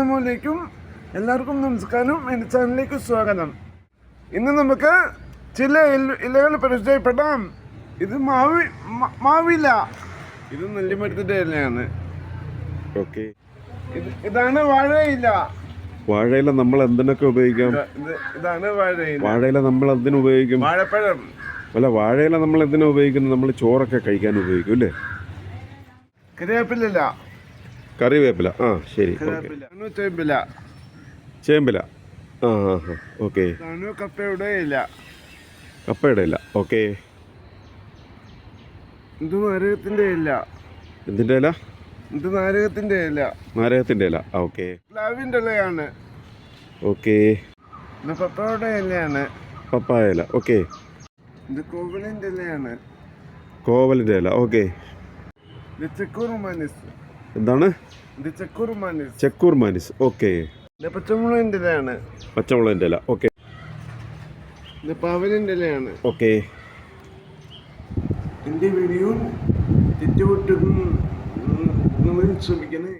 അസ്സലാമു എല്ലാവർക്കും നമസ്കാരം. എൻ്റെ ചാനലിലേക്ക് സ്വാഗതം. ഇന്ന് നമുക്ക് ചില ഇലകൾ പരിചയപ്പെടാം. ഇത് മാവില, ഇത് നെല്ലിമരത്തിൻ്റെ ഇലയാണ്. ഓക്കെ, ഇതാണ് വാഴയില. വാഴയില നമ്മൾ എന്തിനൊക്കെ ഉപയോഗിക്കാം? ഇതാണ് വാഴയില. വാഴയില നമ്മൾ എന്തിനു ഉപയോഗിക്കും? വാഴപ്പഴം അല്ല, വാഴയില നമ്മൾ എന്തിനാ ഉപയോഗിക്കുന്നത്? നമ്മൾ ചോറൊക്കെ കഴിക്കാൻ ഉപയോഗിക്കും അല്ലേ? കറിവേപ്പില. കറിവേപ്പില, ആ ശരി. ചേമ്പില. ചേമ്പില, ആ ആ ആ ഓക്കെ. കപ്പയുടെ ഇല. കപ്പയുടെ ഇല, ഓക്കെ. ഇത് നാരകത്തിൻ്റെ ഇല. എന്തിൻ്റെ ഇല? ഇത് നാരകത്തിൻ്റെ ഇല. നാരകത്തിൻ്റെ ഇല, ഓക്കെ. പ്ലാവിൻ്റെ ഇലയാണ്. ഓക്കെ. ഇത് പപ്പായുടെ ഇലയാണ്. പപ്പായ ഇല, ഓക്കെ. ഇത് കോവലിൻ്റെ ഇലയാണ്. കോവലിൻ്റെ ഇല, ഓക്കെ. ഇത് ചെക്കൂർമാനിസ്. എന്താണ്? ഇത് ചെക്കൂർമാനിസ്. ചെക്കൂർമാനിസ്, ഓക്കെ. ഇത് പച്ചമുളകിൻ്റെ ഇലയാണ്. പച്ചമുളകിൻ്റെ ഇല, ഓക്കെ. ഇത് പാവലിൻ്റെ ഇലയാണ്. ഓക്കെ. എൻ്റെ വീഡിയോ തെറ്റുപറ്റും ശ്രമിക്കണേ.